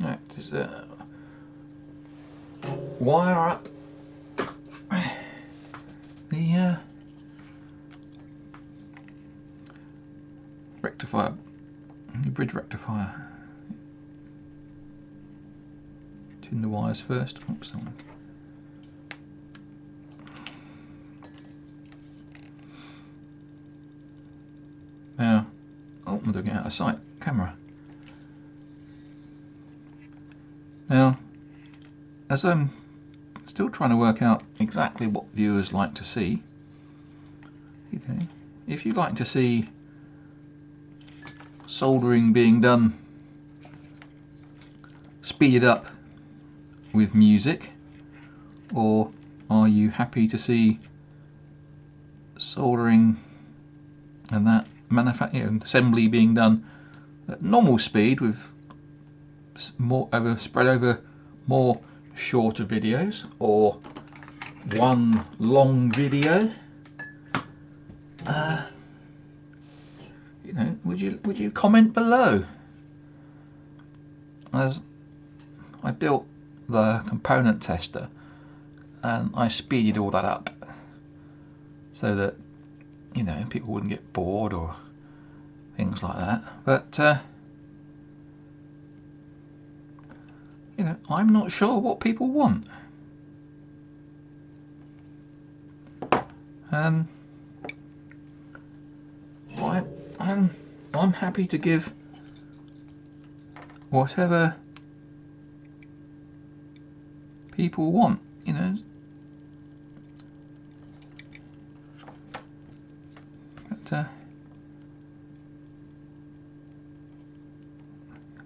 Right, just wire up the rectifier, the bridge rectifier. Tune the wires first. Oops, that one. Now, oh, I'm doing it out of sight. Camera. Now, as I'm still trying to work out exactly what viewers like to see, okay, if you like to see soldering being done speeded up with music, or are you happy to see soldering and that manufacturing assembly being done at normal speed with more spread over more shorter videos, or one long video? You know, would you comment below? As I built the component tester and I speeded all that up so that, you know, people wouldn't get bored or things like that. But you know, I'm not sure what people want. I'm happy to give whatever people want, you know. But come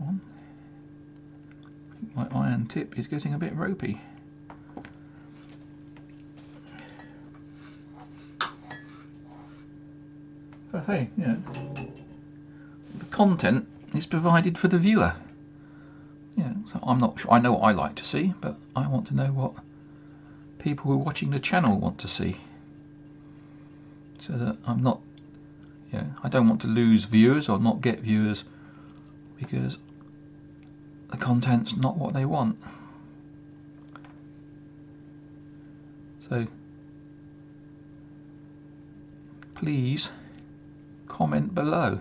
on. My iron tip is getting a bit ropey. But hey, yeah, the content is provided for the viewer. Yeah, so I'm not sure. I know what I like to see, but I want to know what people who are watching the channel want to see, so that I'm not, yeah, I don't want to lose viewers or not get viewers because the content's not what they want. So please comment below.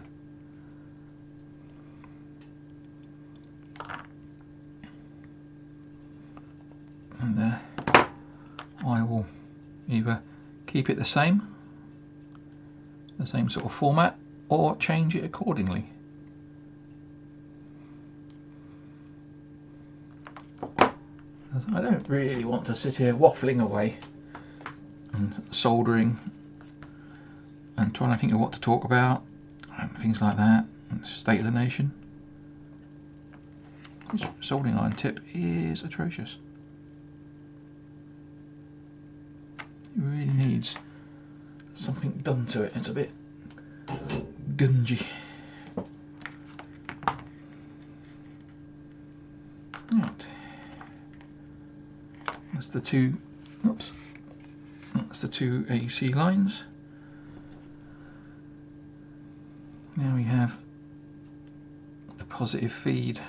And I will either keep it the same sort of format, or change it accordingly. I don't really want to sit here waffling away and soldering and trying to think of what to talk about and things like that, and state of the nation. This soldering iron tip is atrocious. It really needs something done to it. It's a bit gungy. Right. That's the two. Oops. That's the two AC lines. Now we have the positive feed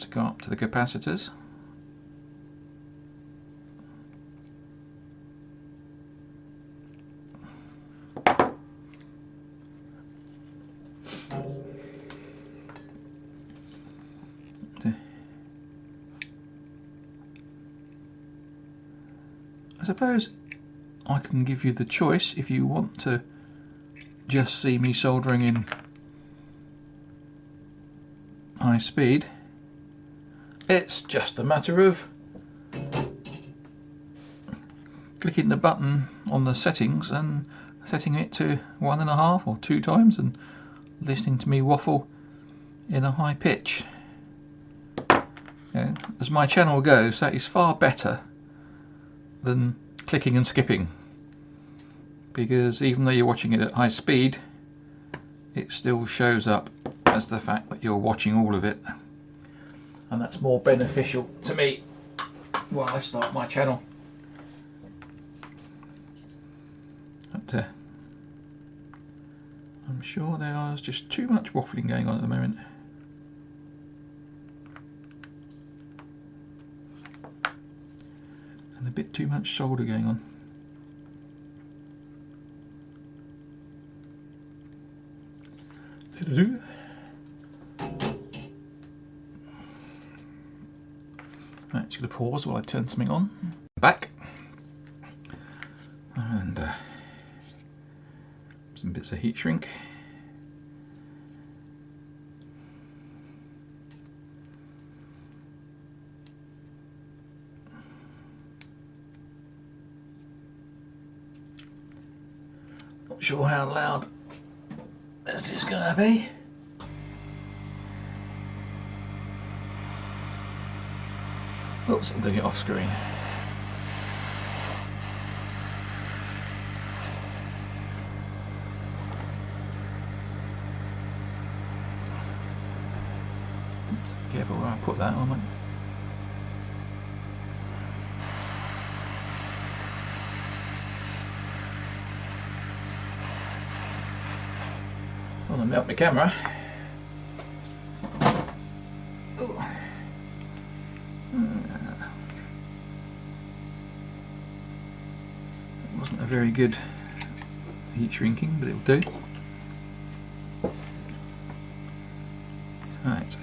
to go up to the capacitors. I suppose I can give you the choice if you want to just see me soldering in high speed. It's just a matter of clicking the button on the settings and setting it to 1.5 or 2 times and listening to me waffle in a high pitch. Yeah, as my channel goes, that is far better than clicking and skipping, because even though you're watching it at high speed, it still shows up as the fact that you're watching all of it, and that's more beneficial to me while I start my channel. But, I'm sure there's just too much waffling going on at the moment. And a bit too much solder going on. Right, just going to pause while I turn something on. Back. And some bits of heat shrink. Not sure how loud this is going to be. Oops, I'm doing it off screen. Oops, careful where I put that on. I want to melt my camera. Ooh. It wasn't a very good heat shrinking, but it'll do. Right.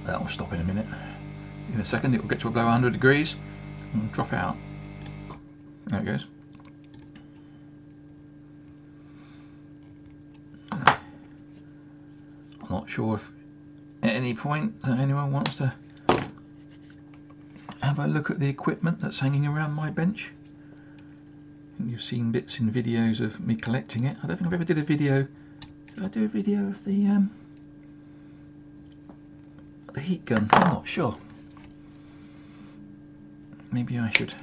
That'll stop in a minute. In a second it will get to below 100 degrees and drop out. There it goes. I'm not sure if at any point anyone wants to have a look at the equipment that's hanging around my bench. I think you've seen bits in videos of me collecting it. I don't think I've ever did a video. Did I do a video of the heat gun? I'm not sure. Maybe I should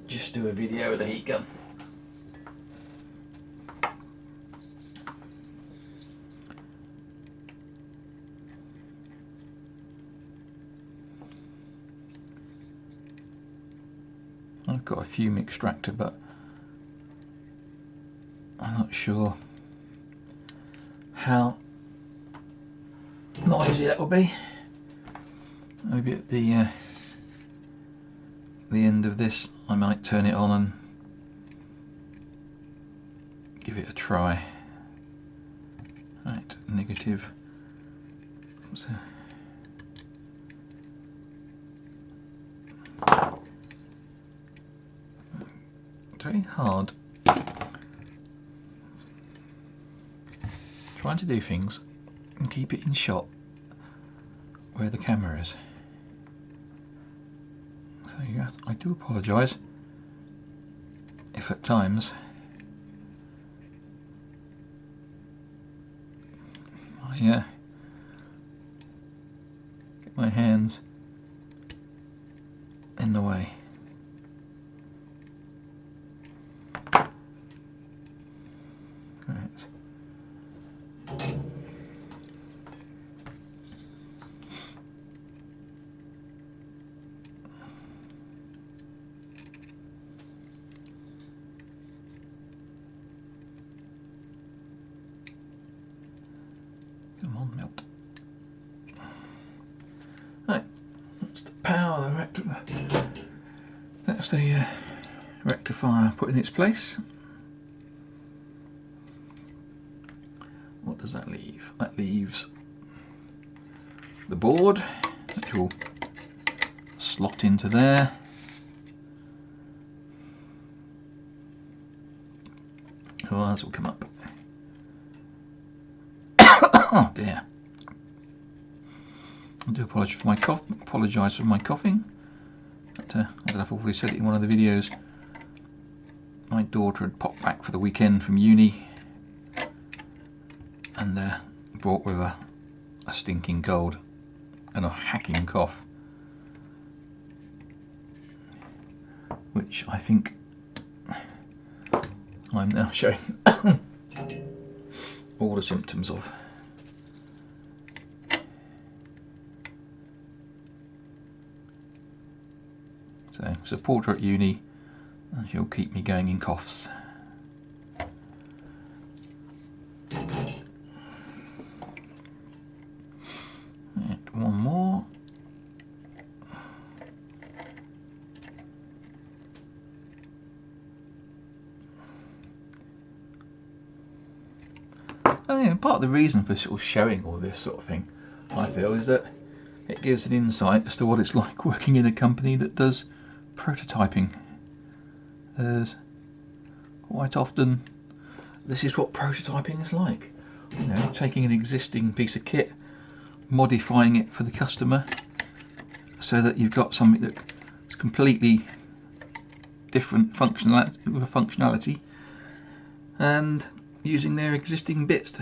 just do a video of the heat gun. I've got a fume extractor, but I'm not sure how noisy that will be. Maybe at the end of this I might turn it on and give it a try. Right, negative. What's that? Very hard trying to do things and keep it in shot where the camera is. So yes, I do apologise if at times I get my hands in the way. Come on, melt. Right, that's the power of the rectifier. That's the rectifier put in its place. What does that leave? That leaves the board, which will slot into there. Otherwise will come up. Oh dear. I do apologise for my coughing. But, I don't know if I've already said it in one of the videos. My daughter had popped back for the weekend from uni and brought with her a stinking cold and a hacking cough, which I think I'm now showing all the symptoms of. So support her at uni, and she'll keep me going in coughs. And one more. And part of the reason for sort of showing all this sort of thing, I feel, is that it gives an insight as to what it's like working in a company that does prototyping. As quite often, this is what prototyping is like. You know, taking an existing piece of kit, modifying it for the customer, so that you've got something that's completely different functionality, and using their existing bits.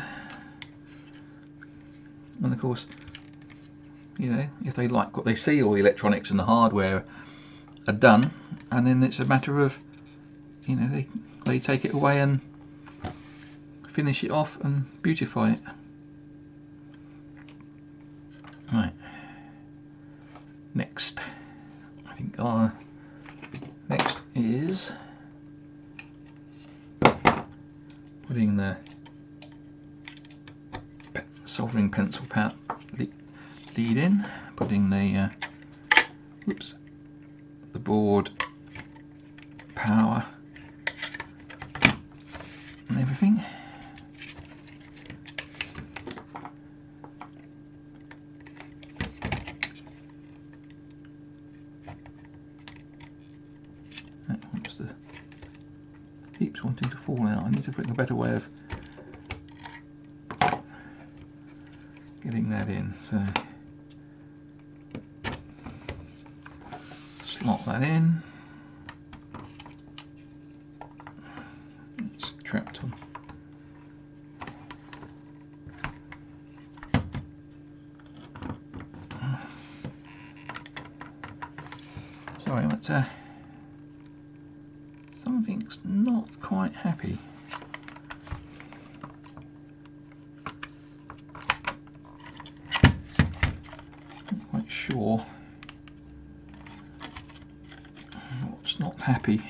And of course, you know, if they like what they see, all the electronics and the hardware are done, and then it's a matter of, you know, they take it away and finish it off and beautify it. Right. Next, I think our next is putting the soldering pencil lead in, putting the the board power and everything. Keeps wanting to fall out. I need to think a better way of getting that in. So slot that in. It's trapped on. Sorry, but something's not quite happy. Not quite sure what's not happy.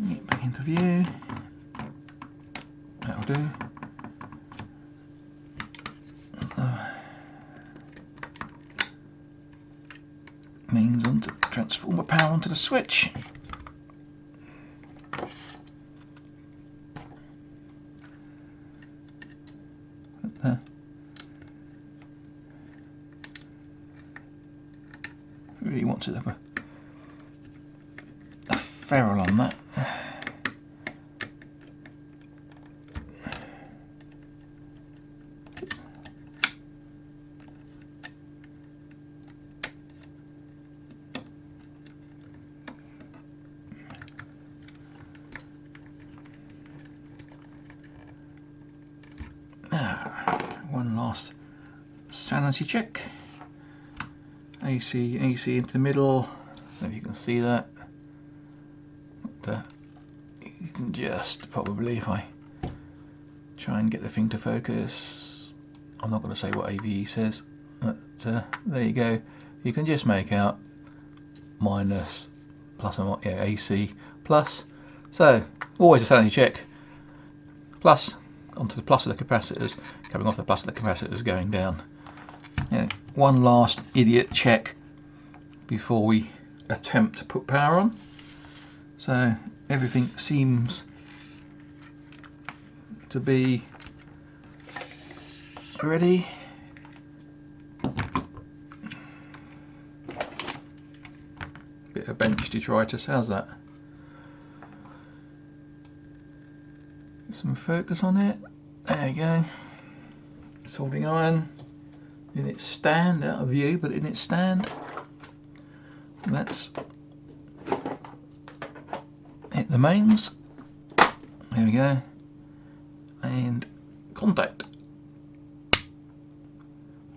Get back into view. That'll do. Mains onto transformer power onto the switch. Really want to have a ferrule on that. One last sanity check. AC into the middle. I don't know if you can see that. But, you can just probably, if I try and get the thing to focus, I'm not going to say what AVE says, but there you go. You can just make out minus, plus, and yeah, AC plus. So always a sanity check. Plus onto the plus of the capacitors, coming off the plus of the capacitors, going down. Yeah, one last idiot check before we attempt to put power on. So everything seems to be ready. Bit of bench detritus, how's that? Get some focus on it. There you go. Soldering iron in its stand, out of view, but in its stand. And that's hit the mains. There we go. And contact.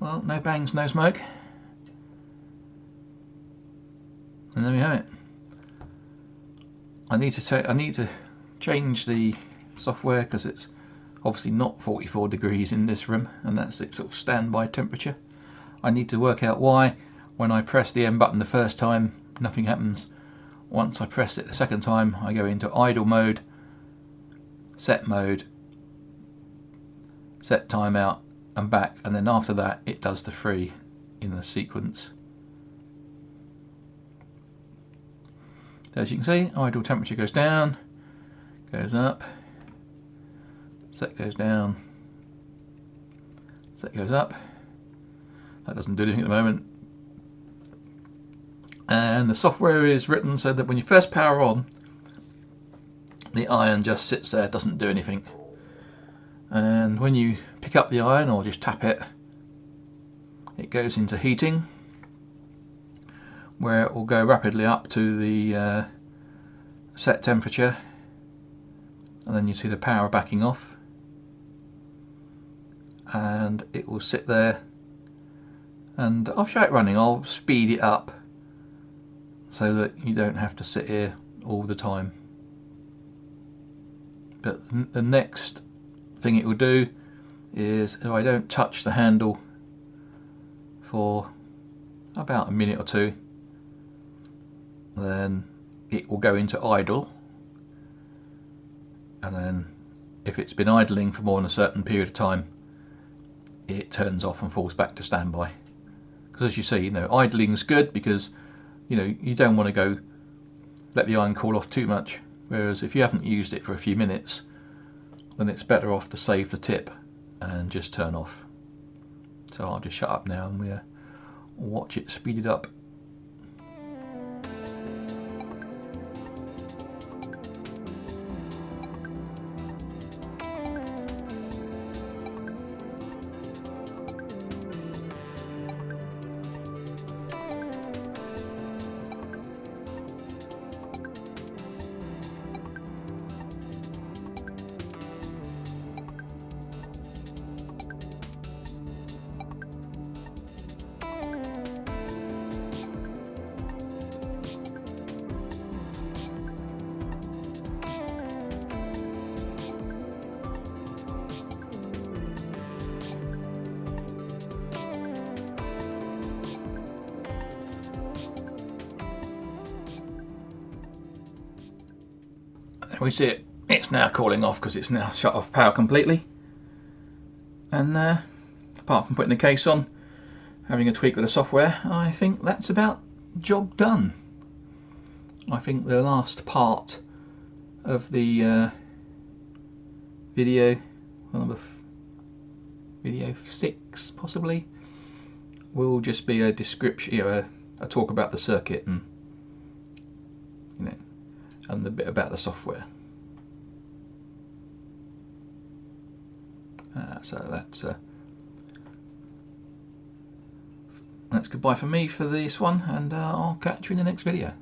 Well, no bangs, no smoke. And there we have it. I need to change the software because it's obviously not 44 degrees in this room, and that's its sort of standby temperature. I need to work out why when I press the M button the first time nothing happens. Once I press it the second time I go into idle mode, set timeout and back, and then after that it does the 3 in the sequence. As you can see, idle temperature goes down, goes up, set goes down, set goes up. That doesn't do anything at the moment. And the software is written so that when you first power on, the iron just sits there, doesn't do anything. And when you pick up the iron or just tap it, it goes into heating, where it will go rapidly up to the set temperature, and then you see the power backing off, and it will sit there. And I'll show it running. I'll speed it up so that you don't have to sit here all the time. But the next thing it will do is, if I don't touch the handle for about a minute or two, then it will go into idle, and then if it's been idling for more than a certain period of time, it turns off and falls back to standby. Because as you see, idling is good because you don't want to go let the iron cool off too much, whereas if you haven't used it for a few minutes, then it's better off to save the tip and just turn off. So I'll just shut up now and we'll watch it speeded up. We see it's now calling off because it's now shut off power completely. And apart from putting the case on, having a tweak with the software, I think that's about job done. I think the last part of the video, video 6 possibly, will just be a description, a talk about the circuit and and the bit about the software. So that's goodbye for me for this one, and I'll catch you in the next video.